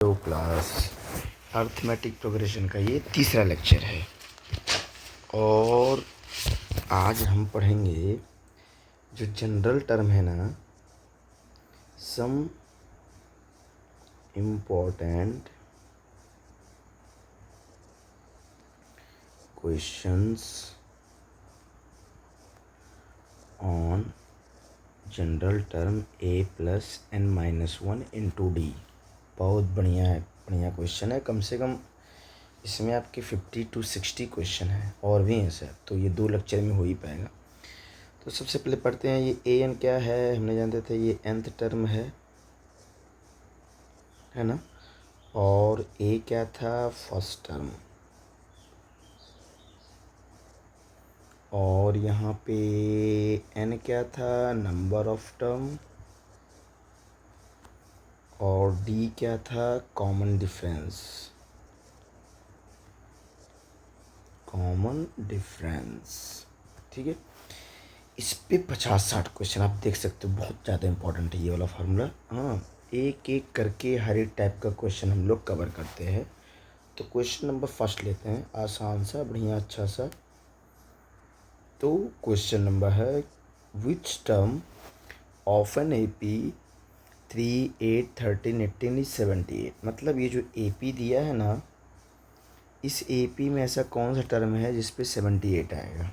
Hello class, arithmetic progression का ये तीसरा लेक्चर है और आज हम पढ़ेंगे जो जनरल टर्म है ना, some important questions on general term a plus n-1 into D. बहुत बढ़िया क्वेश्चन है। कम से कम इसमें आपके 50 to 60 क्वेश्चन हैं और भी हैं सर, तो ये 2 लेक्चर में हो ही पाएगा। तो सबसे पहले पढ़ते हैं, ये ए एन क्या है। हमने जानते थे ये nth टर्म है ना, और ए क्या था, फर्स्ट टर्म, और यहाँ पे एन क्या था, नंबर ऑफ टर्म, और डी क्या था, कॉमन डिफरेंस। ठीक है, इस पे 50-60 क्वेश्चन आप देख सकते हो। बहुत ज़्यादा इंपॉर्टेंट है ये वाला फार्मूला। हाँ, एक एक करके हर एक टाइप का क्वेश्चन हम लोग कवर करते हैं। तो क्वेश्चन नंबर फर्स्ट लेते हैं, आसान सा, बढ़िया अच्छा सा। तो क्वेश्चन नंबर है, which term of an AP 3, 8, 13, 18 is 78। मतलब ये जो AP दिया है ना, इस AP में ऐसा कौन सा टर्म है जिस पे 78 आएगा।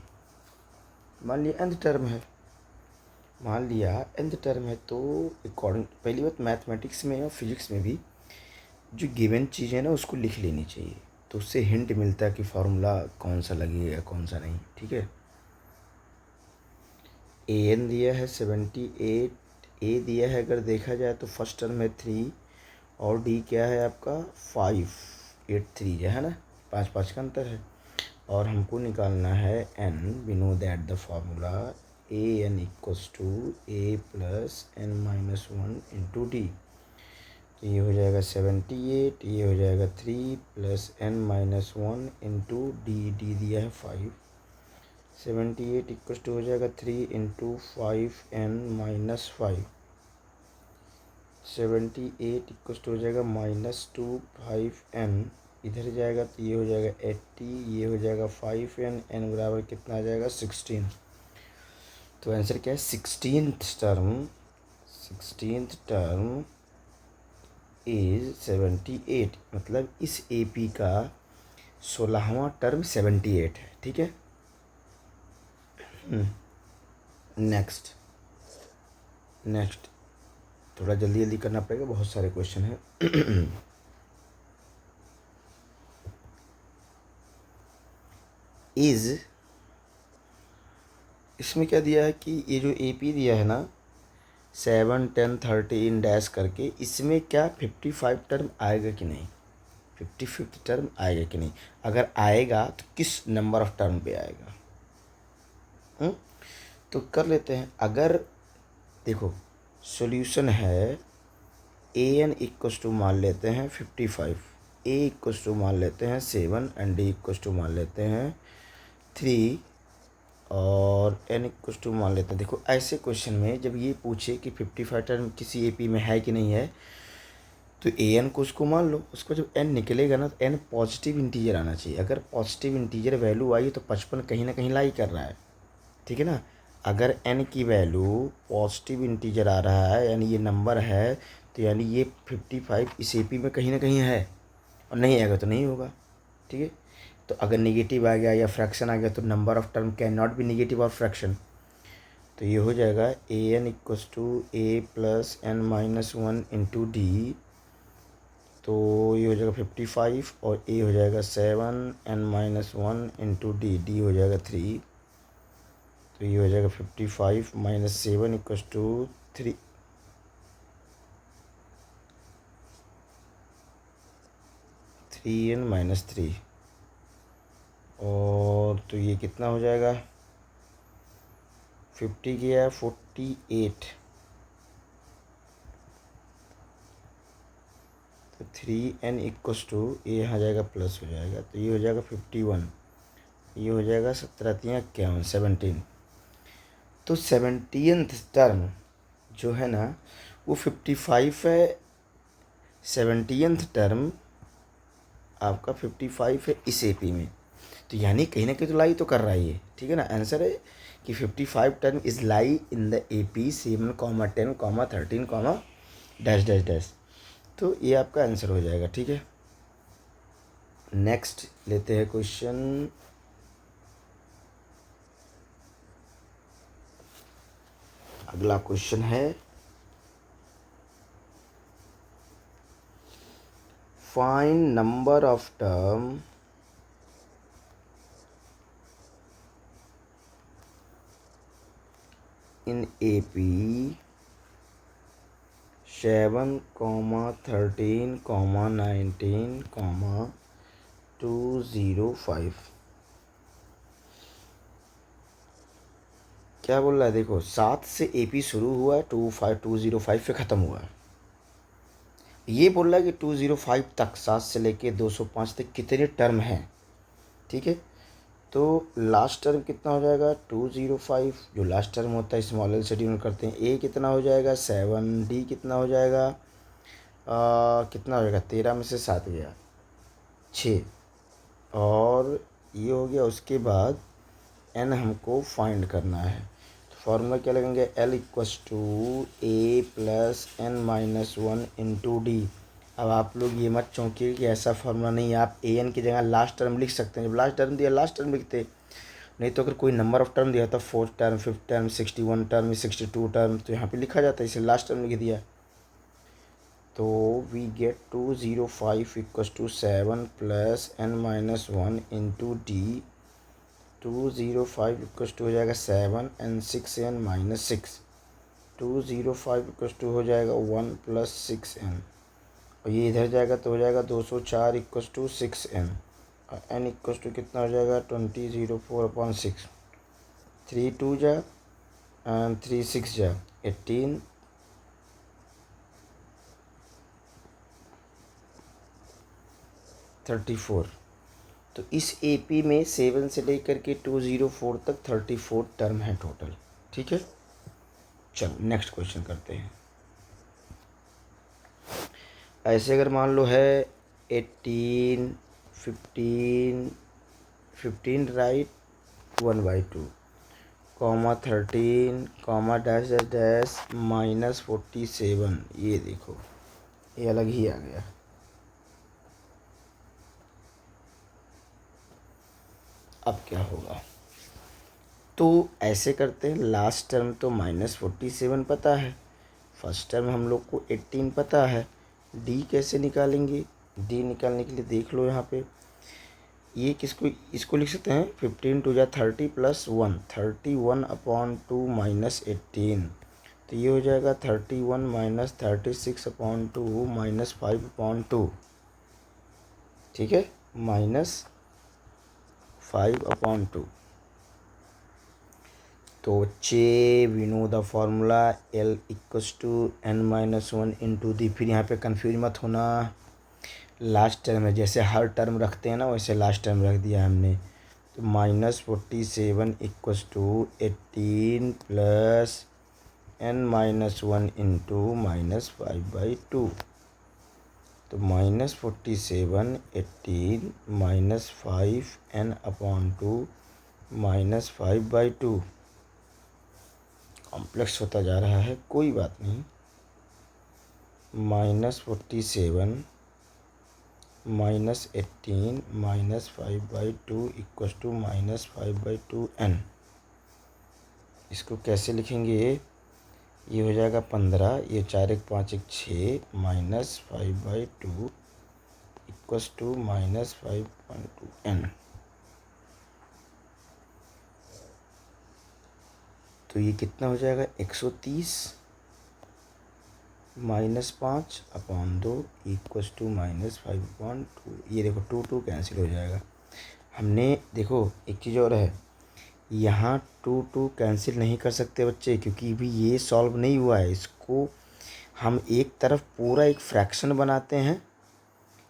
मान लिया nth टर्म है, तो अकॉर्डिंग, पहली बात मैथमेटिक्स में और फिजिक्स में भी जो गिवन चीज़ है ना उसको लिख लेनी चाहिए, तो उससे हिंट मिलता है कि फार्मूला कौन सा लगेगा कौन सा नहीं। ठीक है, an दिया है 78, a दिया है अगर देखा जाए तो फर्स्ट टर्म है 3, और d क्या है आपका 5, 8, 3 जो है ना, 5 का अंतर है। और हमको निकालना है n। We know that the formula an equals to a plus n-1 into D. तो ये हो जाएगा 78, ये हो जाएगा 3 प्लस n-1 इंटू डी दिया है 5। 78 इक्वल्स टू हो जाएगा 3 इंटू 5n-5। 78 इक्वल्स टू हो जाएगा -2 5n, इधर जाएगा तो ये हो जाएगा 80, ये हो जाएगा 5n, n बराबर कितना आ जाएगा 16। तो आंसर क्या है, 16th टर्म इज 78। मतलब इस AP का 16वां टर्म 78 है। ठीक है, नेक्स्ट थोड़ा जल्दी करना पड़ेगा, बहुत सारे क्वेश्चन हैं। इज, इसमें क्या दिया है कि ये जो AP दिया है ना 7, 10, 13 डैश करके, इसमें क्या 55 टर्म आएगा कि नहीं, 55th टर्म आएगा कि नहीं। अगर आएगा तो किस नंबर ऑफ टर्म पे आएगा। तो कर लेते हैं। अगर देखो सॉल्यूशन है an इक्वल्स टू मान लेते हैं 55, a इक्वल्स टू मान लेते हैं 7, एंड d इक्वल्स टू मान लेते हैं 3, और n इक्वल्स टू मान लेते हैं। देखो ऐसे क्वेश्चन में जब ये पूछे कि 55 टर्म किसी AP में है कि नहीं है, तो an को उसको मान लो। उसको जब n निकलेगा ना, तो n पॉजिटिव इंटीजर आना चाहिए। अगर पॉजिटिव इंटीजर वैल्यू आई तो 55 कहीं ना कहीं लाई कर रहा है। ठीक है ना, अगर n की वैल्यू पॉजिटिव इंटीजर आ रहा है, यानी ये नंबर है, तो यानी ये 55 इस AP में कहीं ना कहीं है, और नहीं आएगा तो नहीं होगा। ठीक है, तो अगर नेगेटिव आ गया या फ्रैक्शन आ गया तो number of term can not be negative और फ्रैक्शन। तो ये हो जाएगा an equals to a plus n-1 into D. तो ये हो जाएगा 55, और a हो जाएगा 7, n-1 इंटू डी हो जाएगा 3। तो ये हो जाएगा 55 minus 7 equals to 3, 3n minus 3, और तो ये कितना हो जाएगा, 50 गया 48, तो 3n इक्वल्स टू, ये यहाँ जाएगा प्लस हो जाएगा, तो ये हो जाएगा 51, ये हो जाएगा 17 17। तो 70th टर्म जो है ना वो 55 है, 70th टर्म आपका 55 है इस एपी में, तो यानी कहीं ना कहीं तो लाई तो कर रहा है ये, ठीक है ना। आंसर है कि 55 term is lie in the AP 7, 10, 13, dash dash dash. तो ये आपका आंसर हो जाएगा, ठीक है। नेक्स्ट लेते हैं क्वेश्चन। अगला क्वेश्चन है find number of term in AP 7, 13, 19, 205। क्या बोल रहा है, देखो 7 से AP शुरू हुआ है, 205 पे ख़त्म हुआ है। ये बोल रहा है कि 205 तक 7 से लेके 205 तक कितने टर्म हैं, ठीक है। तो लास्ट टर्म कितना हो जाएगा 205, जो लास्ट टर्म होता है स्मॉल एल से डिनोट करते हैं। ए कितना हो जाएगा 7, डी कितना हो जाएगा कितना हो जाएगा 13 में से 7 गया 6, और ये हो गया। उसके बाद एन हमको फाइंड करना है, तो फॉर्मूला क्या लगेंगे, L equals to A plus N minus 1 into D. अब आप लोग ये मत चौंकिए कि ऐसा फार्मूला नहीं है, आप ए एन की जगह लास्ट टर्म लिख सकते हैं। जब लास्ट टर्म दिया लास्ट टर्म लिखते, नहीं तो अगर कोई नंबर ऑफ टर्म दिया था 4th term 5th term 61 term 62 term, तो यहाँ पे लिखा जाता है, इसे लास्ट टर्म लिख दिया। तो we get 205 equals to 7 plus N minus 1 into D. 205 equals to हो जाएगा 7 N 6 N minus 6। 205 equals to हो जाएगा 1 प्लस 6 एन, और ये इधर जाएगा तो हो जाएगा 204 इक्वस टू 6 एन, और एन इक्वस टू कितना हो जाएगा 2004/6। 3 2 जा एंड 3 6 जा 18, 34। तो इस AP में 7 से लेकर के 204 तक 34 टर्म है टोटल, ठीक है। चलो नेक्स्ट क्वेश्चन करते हैं। ऐसे अगर मान लो है 18, 15 राइट 1/2, (13, डैश डैश डैश -47। ये देखो ये अलग ही आ गया। अब क्या होगा, तो ऐसे करते हैं, लास्ट टर्म तो -47 पता है, फर्स्ट टर्म हम लोग को 18 पता है। डी कैसे निकालेंगे, डी निकालने के लिए देख लो यहाँ पे, ये किसको इसको लिख सकते हैं 15 2 जा 30 प्लस 1, 31/2 माइनस 18। तो ये हो जाएगा 31 माइनस 36/2 माइनस 5/2, ठीक है, -5/2। तो बच्चे we know the formula L equals to N minus 1 into D. फिर यहाँ पे कंफ्यूज मत होना, लास्ट टर्म है, जैसे हर टर्म रखते हैं ना वैसे लास्ट टर्म रख दिया हमने। तो -47 equals to 18 plus N minus 1 into -5/2। तो -47 18 -5 n/2 -5/2। कॉम्प्लेक्स होता जा रहा है, कोई बात नहीं। -47 -18 -5/2 इक्वस टू -5/2 n। इसको कैसे लिखेंगे, ये हो जाएगा 15, ये 4 1 5 1 6 -5/2 इक्वस टू -5/2 n। तो ये कितना हो जाएगा 130 -5/2 इक्वस टू -5/2। ये देखो 2 2 कैंसिल हो जाएगा। हमने देखो एक चीज़ और है, यहाँ 2 2 कैंसिल नहीं कर सकते बच्चे, क्योंकि भी ये सॉल्व नहीं हुआ है। इसको हम एक तरफ पूरा एक फ्रैक्शन बनाते हैं,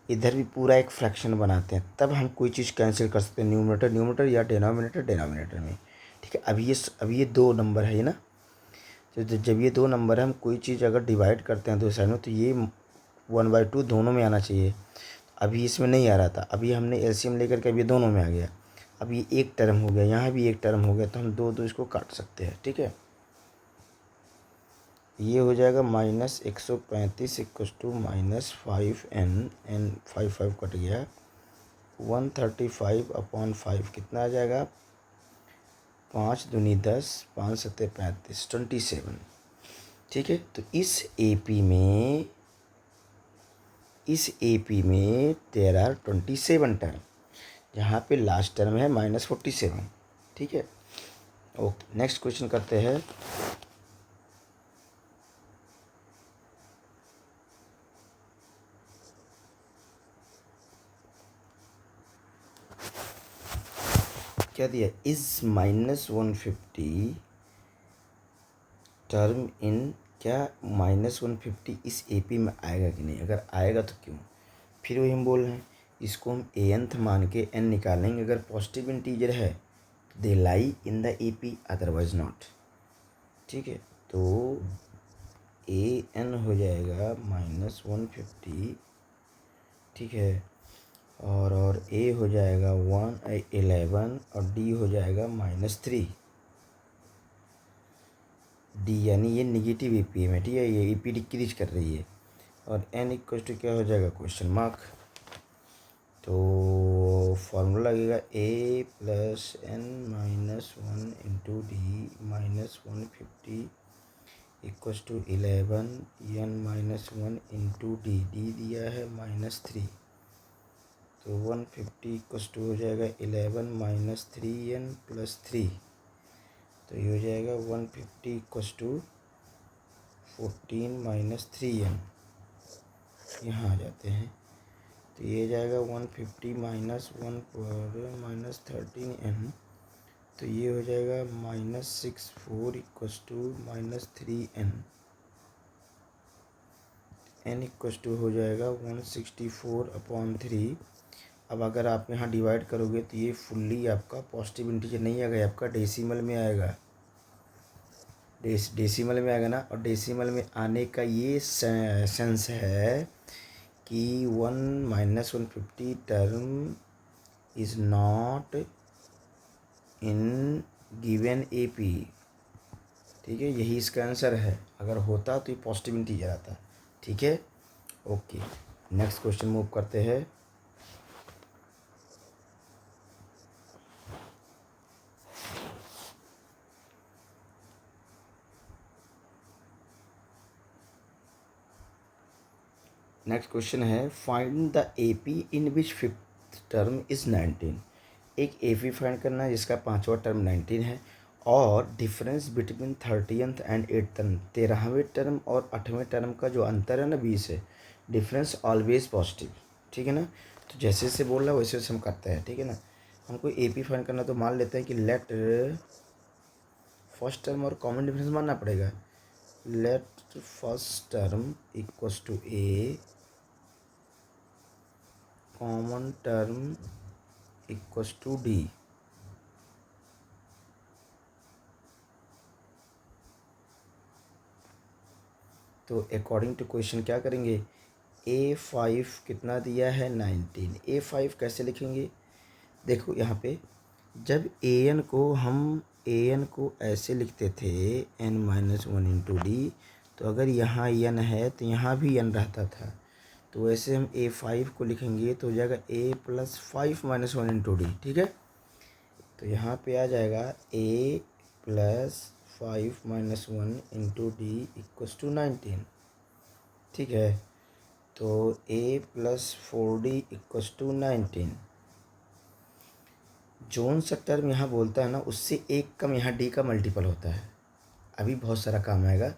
इधर भी पूरा एक फ्रैक्शन बनाते हैं, तब हम कोई चीज़ कैंसिल कर सकते हैं, न्यूमरेटर या डिनोमिनेटर में, ठीक है। अभी ये 2 नंबर है ना, तो जब ये 2 नंबर है, हम कोई चीज़ अगर डिवाइड करते हैं दो साइड में, तो ये 1/2 दोनों में आना चाहिए। अभी इसमें नहीं आ रहा था, अभी हमने एलसीएम लेकर के अभी दोनों में आ गया। अब ये एक टर्म हो गया, यहाँ भी एक टर्म हो गया, तो हम दो दो इसको काट सकते हैं। ठीक है, ये हो जाएगा -135 equals to -5n, n 5 cut गया, 135/5 कितना आ जाएगा, 5 दूनी 10, 5 सत्ते 35, 27। ठीक है, तो इस एपी में देयर आर 27 टर्म, जहाँ पे लास्ट टर्म है -47। ठीक है, ओके, नेक्स्ट क्वेश्चन करते हैं। क्या दिया, इज -150 टर्म इन, क्या -150 इस एपी में आएगा कि नहीं, अगर आएगा तो क्यों। फिर वही हम बोल रहे हैं, इसको हम nth मान के n निकालेंगे, अगर पॉजिटिव इंटीजर है they lie in the AP, otherwise not. ठीक है, तो an हो जाएगा -150। ठीक है, और a हो जाएगा 11 और d हो जाएगा -3। डी यानी ये निगेटिव एपी में, ठीक है, ये एपी डिक्रीज कर रही है, और n इक्वल टू क्या हो जाएगा, क्वेश्चन मार्क। तो फॉर्मूला लगेगा a + n-1 into D -150 equals to 11 n-1 into D दिया है -3, तो 150 इक्वस टू हो जाएगा 11 - 3n + 3, तो ये हो जाएगा 150 इक्वस टू 14 - 3n। यहाँ आ जाते हैं, तो ये जाएगा 150 - 1 पर -13n, तो ये हो जाएगा -64 equals to -3n, n equals to हो जाएगा 164/3। अब अगर आप यहाँ डिवाइड करोगे तो ये फुल्ली आपका पॉजिटिव इंटीजर नहीं आएगा, आपका डेसिमल में आएगा, डेसिमल में आएगा ना। और डेसिमल में आने का ये सेंस है कि 1 - 150 term is not in given AP. ठीक है, यही इसका आंसर है, अगर होता तो ये पॉजिटिव इंटीजर आता। ठीक है, ओके, नेक्स्ट क्वेश्चन मूव करते हैं। नेक्स्ट क्वेश्चन है, find the AP in which fifth term is 19। एक एपी फाइंड करना है जिसका पांचवा टर्म 19 है, और difference between 30th and 8th term, 13वें टर्म और 8वें टर्म का जो अंतर है ना 20 है, डिफरेंस ऑलवेज पॉजिटिव। ठीक है ना, तो जैसे से बोल रहा है वैसे वैसे हम करते हैं। ठीक है ना, हमको एपी फाइंड करना, तो मान लेते हैं कि लेट फर्स्ट टर्म और कॉमन डिफरेंस मानना पड़ेगा। Let first term equals to A, common term equals to D. तो अकॉर्डिंग टू क्वेश्चन क्या करेंगे, A5 कितना दिया है 19, A5 कैसे लिखेंगे, देखो यहाँ पे जब an को ऐसे लिखते थे n-1 इंटू डी, तो अगर यहाँ n है तो यहाँ भी n रहता था, तो वैसे हम A5 को लिखेंगे तो हो जाएगा a + 5 - 1 इंटू डी। ठीक है, तो यहाँ पे आ जाएगा a + 5 - 1 into D equals to 19। ठीक है, तो a + 4d इक्वस टू 19। जोन सा टर्म यहाँ बोलता है ना, उससे एक कम यहाँ डी का मल्टीपल होता है। अभी बहुत सारा काम आएगा,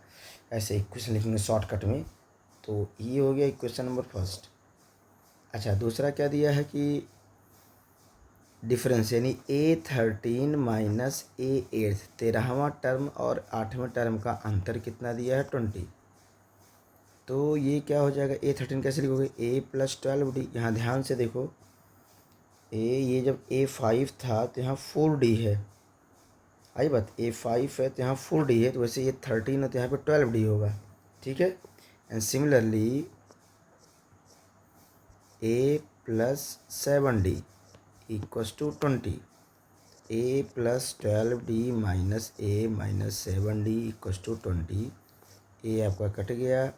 ऐसे इक्वेशन लिखेंगे शॉर्टकट में। तो ये हो गया इक्वेशन नंबर फर्स्ट। अच्छा, दूसरा क्या दिया है कि डिफरेंस, यानी A13 - A8, 13वां टर्म और 8वें टर्म का अंतर कितना दिया है 20। तो ये क्या हो जाएगा, A13 कैसे लिखोगे, a + 12d। यहाँ ध्यान से देखो, ये जब A5 था तो यहाँ 4d है, आई बात, A5 है तो यहाँ 4d है, तो वैसे ये 13 है तो यहाँ पे 12d होगा। ठीक है, and similarly A plus 7d equals to 20, A plus 12d minus A minus 7d equals to 20। A आपका कट गया,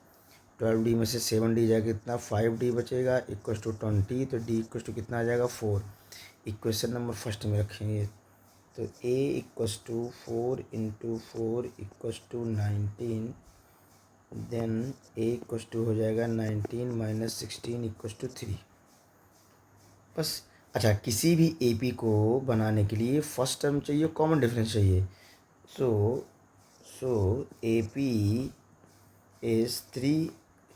12d में से 7d जाएगा कितना, 5d बचेगा इक्वस टू 20, तो d इक्वस टू कितना आ जाएगा 4। इक्वेशन नंबर फर्स्ट में रखेंगे तो a equals to 4 into 4 equals to 19, then a equals to हो जाएगा 19 माइनस 16 इक्वस टू 3। बस। अच्छा, किसी भी AP को बनाने के लिए फर्स्ट टर्म चाहिए, कॉमन डिफरेंस चाहिए। सो AP इज़ 3,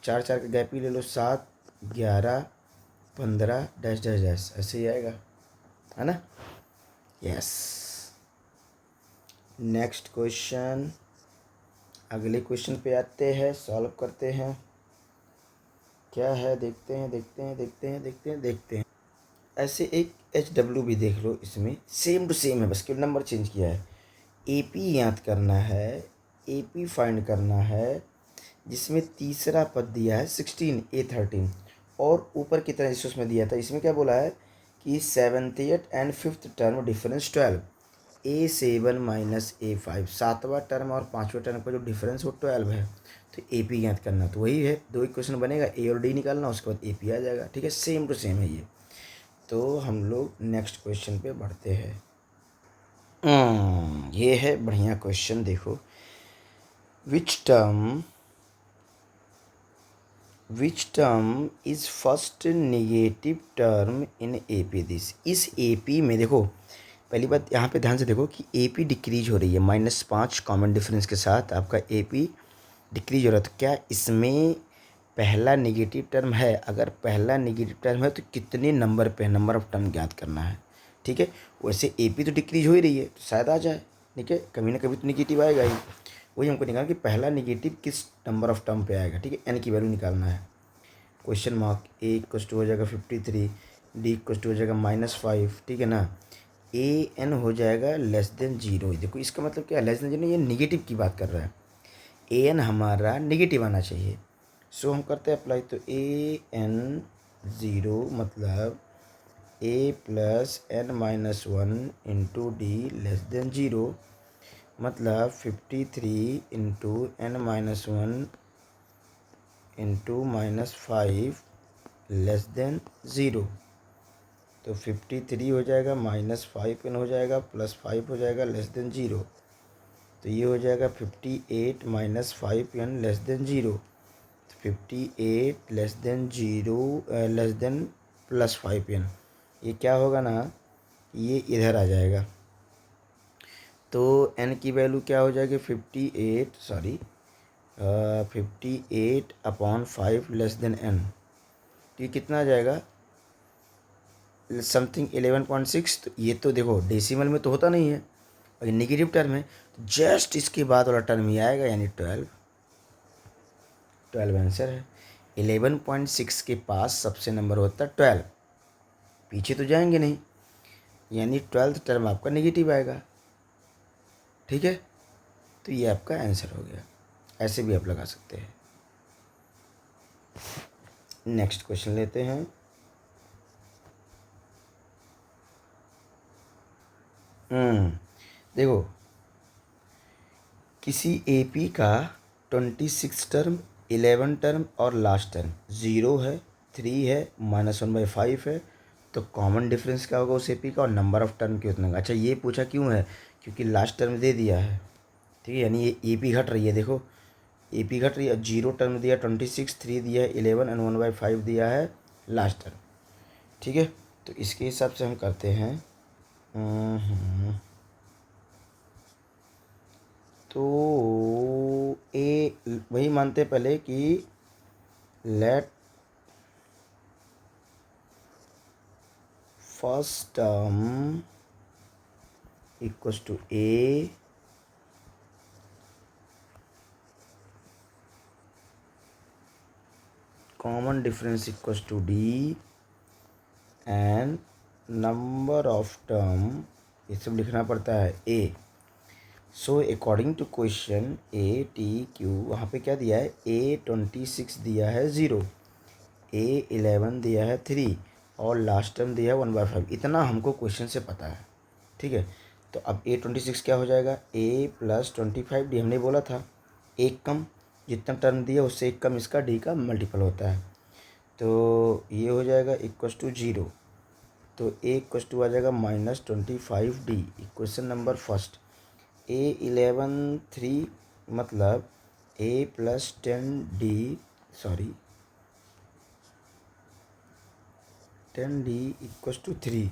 4 4 का गैप ही ले लो, 7 11 15 डैश डैश डैश, ऐसे ही आएगा, है ना। यस। नेक्स्ट क्वेश्चन, अगले क्वेश्चन पे आते हैं, सॉल्व करते हैं। क्या है देखते हैं। ऐसे एक HW भी देख लो, इसमें सेम टू सेम है, बस केवल नंबर चेंज किया है। AP याद करना है, AP फाइंड करना है, जिसमें तीसरा पद दिया है 16 A13, और ऊपर की तरह जिस उसमें दिया था, इसमें क्या बोला है कि 7th and 5th term difference 12, A7 minus A5, 7वां टर्म और 5वें टर्म का जो डिफरेंस वो 12 है। तो AP याद करना, तो वही है, 2 इक्वेशन बनेगा, A और D निकालना, उसके बाद AP आ जाएगा। ठीक है, सेम टू सेम है ये। तो हम लोग नेक्स्ट क्वेश्चन पे बढ़ते हैं। ये है बढ़िया क्वेश्चन, देखो। Which term is first negative term in AP this. इस AP में देखो, पहली बात यहाँ पे ध्यान से देखो कि AP डिक्रीज हो रही है, -5 कॉमन डिफरेंस के साथ आपका AP डिक्रीज हो रहा है। तो क्या इसमें पहला नेगेटिव टर्म है? अगर पहला नेगेटिव टर्म है तो कितने नंबर पे है, नंबर ऑफ टर्म ज्ञात करना है। ठीक है, वैसे AP तो डिक्रीज हो ही रही है, तो शायद आ जाए। ठीक है, कभी ना कभी तो नेगेटिव आएगा ही, वही हमको निकालना कि पहला नेगेटिव किस नंबर ऑफ टर्म पे आएगा। ठीक है, N की वैल्यू निकालना है। Question mark, A equals to हो जाएगा 53, D इक्वस टू हो जाएगा -5। ठीक है ना, AN हो जाएगा लेस देन 0। देखो इसका मतलब क्या है, लेस देन 0, ये नेगेटिव की बात कर रहा है। AN हमारा नेगेटिव आना चाहिए। सो हम करते हैं अप्लाई, तो AN 0 मतलब A plus N minus 1 into D less than 0, मतलब 53 into N minus 1 into -5 less than 0। तो 53 हो जाएगा, -5n हो जाएगा, +5 हो जाएगा लेस देन 0। तो ये हो जाएगा 58 माइनस 5n लेस देन 0। तो 58 less than 0 less than +5n, ये क्या होगा ना, ये इधर आ जाएगा। तो n की वैल्यू क्या हो जाएगी, 58/5 लेस देन n। तो ये कितना आ जाएगा, समथिंग 11.6। तो ये तो देखो डेसिमल में तो होता नहीं है, और नेगेटिव टर्म है, तो जस्ट इसके बाद वाला टर्म ही आएगा, यानी 12 आंसर है। 11.6 के पास सबसे नंबर होता है 12, पीछे तो जाएंगे नहीं, यानी 12th टर्म आपका नेगेटिव आएगा। ठीक है, तो ये आपका आंसर हो गया। ऐसे भी आप लगा सकते हैं। नेक्स्ट क्वेश्चन लेते हैं। देखो, किसी AP का 26 टर्म, 11 टर्म और लास्ट टर्म 0 है, 3 है, -1/5 है, तो कॉमन डिफरेंस क्या होगा उस AP का, और नंबर ऑफ टर्म कितना होगा। अच्छा, ये पूछा क्यों है, क्योंकि लास्ट टर्म दे दिया है। ठीक है, यानी ये AP घट रही है, देखो AP घट रही है। 0 टर्म दिया 26, 3 दिया है 11 एंड 1/5 दिया है लास्ट टर्म। ठीक है, तो इसके हिसाब से हम करते हैं। तो वही मानते पहले कि let first term equals to A, common difference equals to D, and number of term, ये सब लिखना पड़ता है A। So according to question ATQ, वहाँ पे क्या दिया है, A26 दिया है 0, A11 दिया है 3 और लास्ट टर्म दिया है 1/5, इतना हमको क्वेश्चन से पता है। ठीक है, तो अब A26 क्या हो जाएगा, A + 25D हमने बोला था, एक कम जितना टर्म दिया उससे एक कम इसका D का मल्टीपल होता है, तो ये हो जाएगा = 0, तो A = आ जाएगा -25D। Question number first, A11 3 मतलब A + 10D 10D = 3।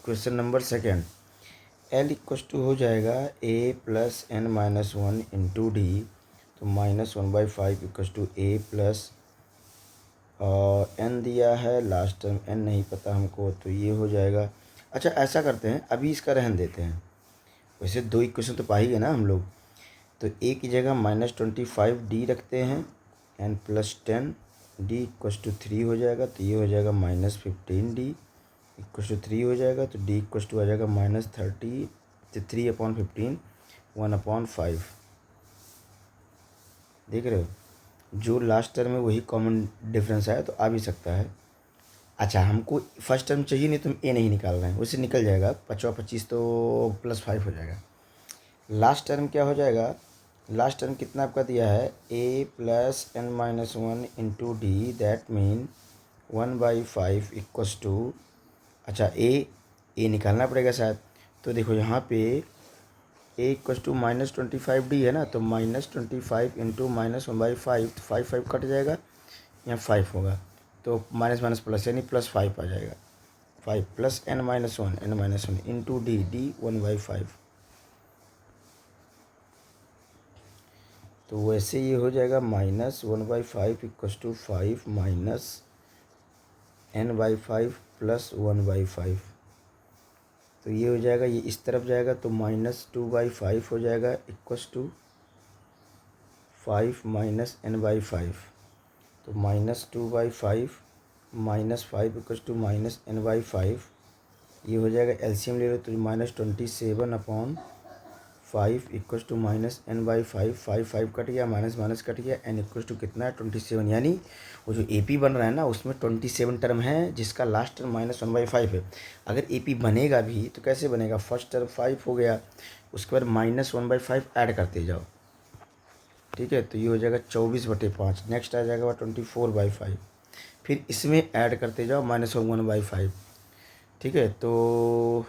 Question number second, L = हो जाएगा A + n-1 × D, तो -1/5 = A + n दिया है, लास्ट टर्म n नहीं पता हमको, तो ये हो जाएगा। अच्छा ऐसा करते हैं, अभी इसका रहन देते हैं, वैसे 2 इक्वेशन तो पा ही गए ना हम लोग, तो A की जगह -25D रखते हैं, n + 10D = 3 हो जाएगा, तो ये हो जाएगा -15D = 3 हो जाएगा, तो D = आ जाएगा -30, तो 3/15 1/5। देख रहे हो, जो लास्ट टर्म है वही कॉमन डिफरेंस है, तो आ भी सकता है। अच्छा हमको फर्स्ट टर्म चाहिए, नहीं तो हम A नहीं निकाल रहे हैं, उससे निकल जाएगा 25 तो +5 हो जाएगा। लास्ट टर्म क्या हो जाएगा, लास्ट टर्म कितना आपका दिया है, A + n-1 × D, that mean 1/5 = अच्छा A निकालना पड़ेगा शायद, तो देखो यहाँ पे A = -25D है ना, तो -25 × -1/5, तो 5 कट जाएगा, यहाँ 5 होगा, तो माइनस माइनस प्लस यानी +5 आ जाएगा। 5 + n-1 × D 1/5, तो वैसे ये हो जाएगा -1/5 = 5 -n/5 + 1/5, तो ये हो जाएगा, ये इस तरफ जाएगा तो -2/5 हो जाएगा = 5 -n/5, तो -2/5 -5 = -n/5, ये हो जाएगा, एलसीएम ले लो तो -27/5 = -n/5, 5 कट गया, माइनस माइनस कट गया, n = कितना है 27, यानी वो जो AP बन रहा है ना उसमें 27 टर्म है, जिसका लास्ट टर्म -1/5 है। अगर AP बनेगा भी तो कैसे बनेगा, फर्स्ट टर्म 5 हो गया, उसके बाद -1/5 ऐड करते जाओ, ठीक है, तो ये हो जाएगा 24/5, नेक्स्ट आ जाएगा 24/5, फिर इसमें ऐड करते जाओ -1/5, ठीक है, तो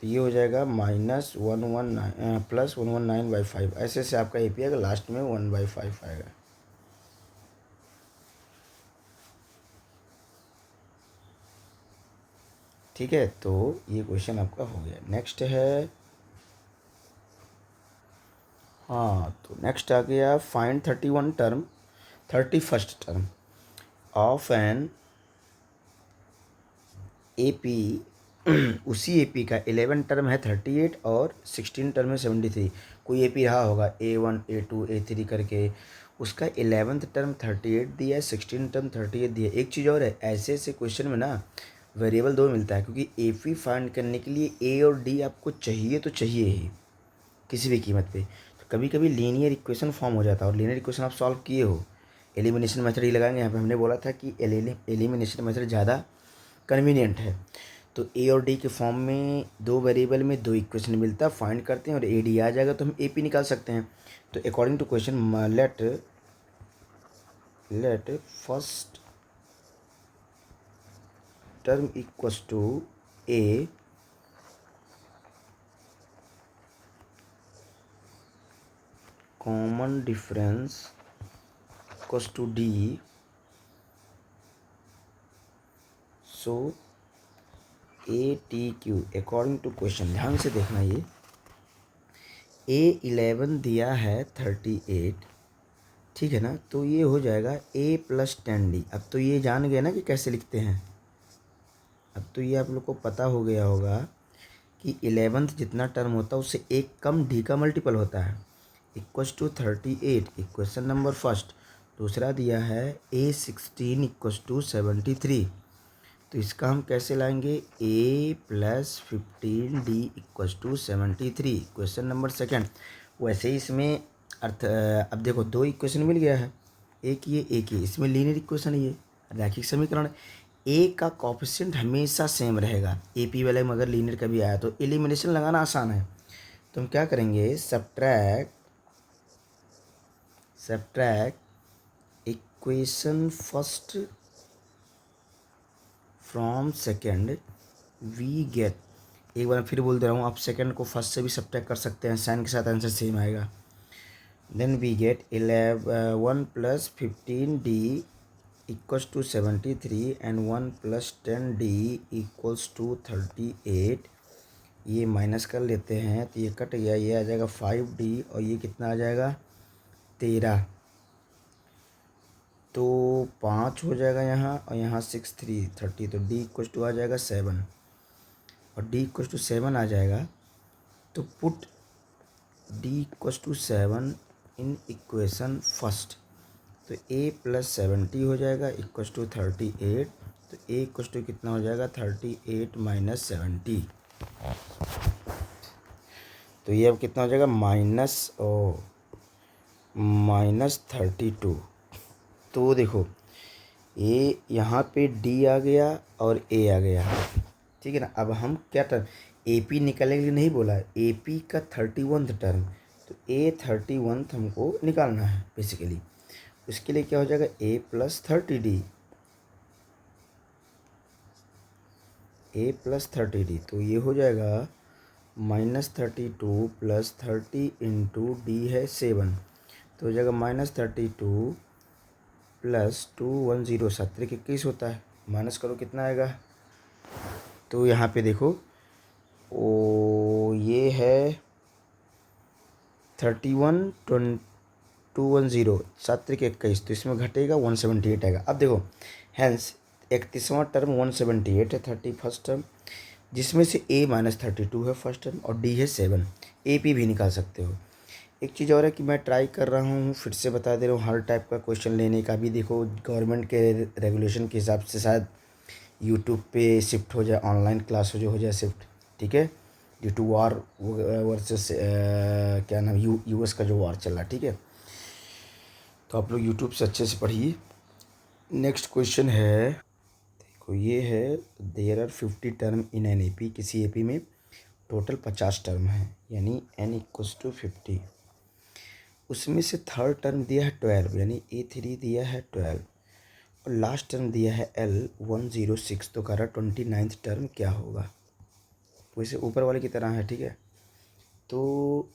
ये हो जाएगा -119 + 119/5, ऐसे से आपका AP आएगा, लास्ट में 1/5 आएगा। ठीक है, तो ये क्वेश्चन आपका हो गया। नेक्स्ट है, हाँ तो नेक्स्ट आ गया, find 31st term of an AP। उसी AP का 11 टर्म है 38 और 16 टर्म है 73। कोई AP रहा होगा A1 A2 A3 करके, उसका 11th टर्म 38 दिया है, 16 टर्म 38 दिया है। एक चीज़ और है, ऐसे ऐसे क्वेश्चन में ना वेरिएबल 2 मिलता है, क्योंकि AP फाइंड करने के लिए A और D आपको चाहिए तो चाहिए ही किसी भी कीमत पे। तो कभी कभी लीनियर इक्वेशन फॉर्म हो जाता है, और लीनियर इक्वेशन आप सॉल्व किए हो, एलिमिनेशन मेथड ही लगाएंगे। यहाँ पे हमने बोला था कि एलिमिनेशन मेथड ज़्यादा कन्वीनियंट है। तो A और D के फॉर्म में 2 वेरिएबल में 2 इक्वेशन मिलता है, फाइंड करते हैं और AD आ जाएगा तो हम AP निकाल सकते हैं। तो according to question, let first term equals to A common difference equals to D, so ATQ according to question. ध्यान से देखना, ये A11 दिया है 38, ठीक है ना, तो ये हो जाएगा A + 10D। अब तो ये जान गए ना कि कैसे लिखते हैं, अब तो ये आप लोग को पता हो गया होगा कि 11th जितना टर्म होता है उससे एक कम D का मल्टीपल होता है, = 38, इक्वेशन नंबर फर्स्ट। दूसरा दिया है A16 = 73, तो इसका हम कैसे लाएंगे, A + 15D = 73, question number second. वैसे ही इसमें अर्थ, अब देखो 2 इक्वेशन मिल गया है, एक ये इसमें लीनियर इक्वेशन है, ये रैखिक समीकरण। ए का कोफिशिएंट हमेशा सेम रहेगा, ए पी वाले में अगर लीनियर कभी आया तो एलिमिनेशन लगाना आसान है। तो हम क्या करेंगे, subtract equation first from second we get, एक बार फिर बोल दे रहा हूँ, आप सेकेंड को फर्स्ट से भी सब्ट्रैक्ट कर सकते हैं, साइन के साथ आंसर सेम आएगा। Then we get 1 + 15d = 73 and 1 + 10d = 38। ये माइनस कर लेते हैं तो ये कट गया, ये आ जाएगा 5d और ये कितना आ जाएगा 13, तो 5 हो जाएगा यहाँ और यहाँ 6 3 30, तो d = आ जाएगा 7 और d = 7 आ जाएगा। तो put d = 7 in equation first, तो a + 70 हो जाएगा = 38, तो a = कितना हो जाएगा 38 - 70, तो ये अब कितना हो जाएगा -32। तो देखो ए यहाँ पे डी आ गया और ए आ गया, ठीक है ना। अब हम क्या टर्म ए पी निकालने के लिए नहीं बोला है, ए पी का 31th टर्म, तो ए 31th हमको निकालना है बेसिकली। उसके लिए क्या हो जाएगा ए + 30d, तो ये हो जाएगा -32 + 30 × d है 7, तो हो जाएगा -32 + 210, 7 × 21 होता है, माइनस करो कितना आएगा। तो यहाँ पे देखो ये है 31 210, 7 × 21, तो इसमें घटेगा 178 आएगा। अब देखो हैंस 31वां टर्म 178 है 31st टर्म, जिसमें से a - 32 है फर्स्ट टर्म और d है 7, ए पी भी निकाल सकते हो। एक चीज़ और है कि मैं ट्राई कर रहा हूँ, फिर से बता दे रहा हूँ, हर टाइप का क्वेश्चन लेने का भी देखो गवर्नमेंट के रेगुलेशन के हिसाब से शायद यूट्यूब पे शिफ्ट हो जाए, ऑनलाइन क्लास हो जाए शिफ्ट, ठीक है, ड्यू टू वार वर्सेस क्या नाम यूएस का जो वार चल रहा है, ठीक है। तो आप लोग यूट्यूब से अच्छे से पढ़िए। नेक्स्ट क्वेश्चन है, देखो ये है there are 50 term in an A P, किसी ए पी में टोटल 50 टर्म है, यानी n = 50, उसमें से थर्ड टर्म दिया है 12, यानी A3 दिया है 12 और लास्ट टर्म दिया है L106, तो कह रहा 29th टर्म क्या होगा, वैसे ऊपर वाले की तरह है, ठीक है। तो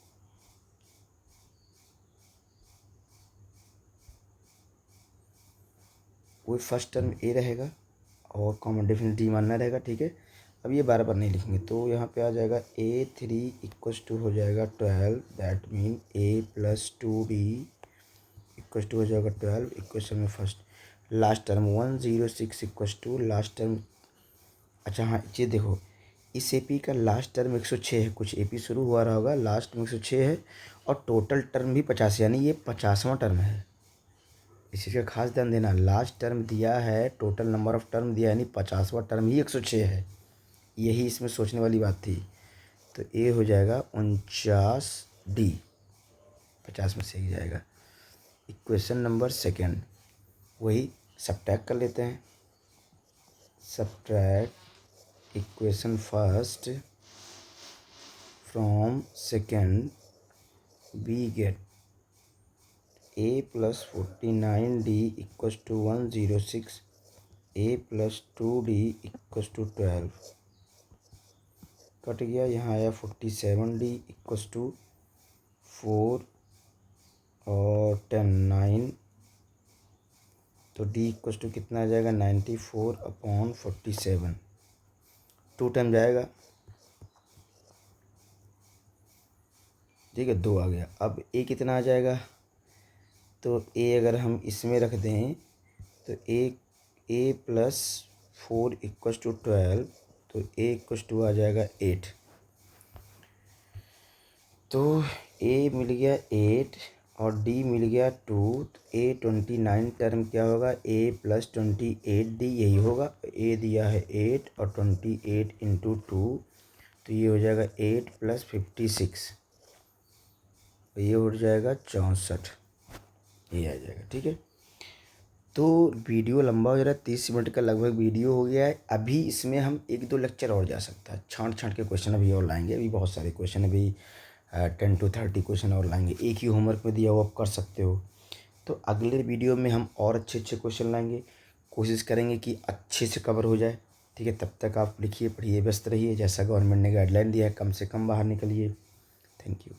वो फर्स्ट टर्म A रहेगा और कॉमन डिफरेंस D मानना रहेगा, ठीक है। अब ये बार बार नहीं लिखेंगे, तो यहाँ पे आ जाएगा A3 = हो जाएगा 12, दैट मीन A + 2D = हो जाएगा 12, इक्वेशन में first last term 106 = last term. अच्छा हाँ, ये देखो इस एपी का लास्ट टर्म 106 है, कुछ एपी शुरू हुआ रहा होगा, लास्ट में 106 है और टोटल टर्म भी 50, यानी ये 50वां टर्म है। इस चीज़ का खास ध्यान देना, लास्ट टर्म दिया है, टोटल नंबर ऑफ टर्म दिया, यानी 50वां टर्म ही 106 है, यही इसमें सोचने वाली बात थी। तो ए हो जाएगा 49D, 50 में से ही जाएगा। इक्वेशन नंबर सेकेंड, वही सब्ट्रैक्ट कर लेते हैं, subtract equation first from second we get a + 49d = 106, a + 2d = 12, cut गया, यहाँ आया 47d = 4 और 10 9, तो d = कितना आ जाएगा 94/47, 2 टाइम जाएगा, ठीक है, 2 आ गया। अब a कितना आ जाएगा, तो a अगर हम इसमें रख दें तो a + 4 = 12, तो a = आ जाएगा 8, तो a मिल गया 8 और d मिल गया 2, तो a 29 टर्म क्या होगा, a + 28d, यही होगा, a दिया है 8 और 28 × 2, तो ये हो जाएगा 8 + 56, ये हो जाएगा 64, ये आ जाएगा, ठीक है। तो वीडियो लंबा हो जा रहा है, 30 मिनट का लगभग वीडियो हो गया है। अभी इसमें हम 1-2 लेक्चर और जा सकता है, छांट के क्वेश्चन अभी और लाएंगे। अभी बहुत सारे क्वेश्चन, अभी 10 to 30 क्वेश्चन और लाएंगे। एक ही होमवर्क में दिया हुआ आप कर सकते हो। तो अगले वीडियो में हम और अच्छे अच्छे क्वेश्चन लाएंगे, कोशिश करेंगे कि अच्छे से कवर हो जाए। ठीक है, तब तक आप लिखिए, पढ़िए, व्यस्त रहिए। जैसा गवर्नमेंट ने गाइडलाइन दिया है, कम से कम बाहर निकलिए। Thank you.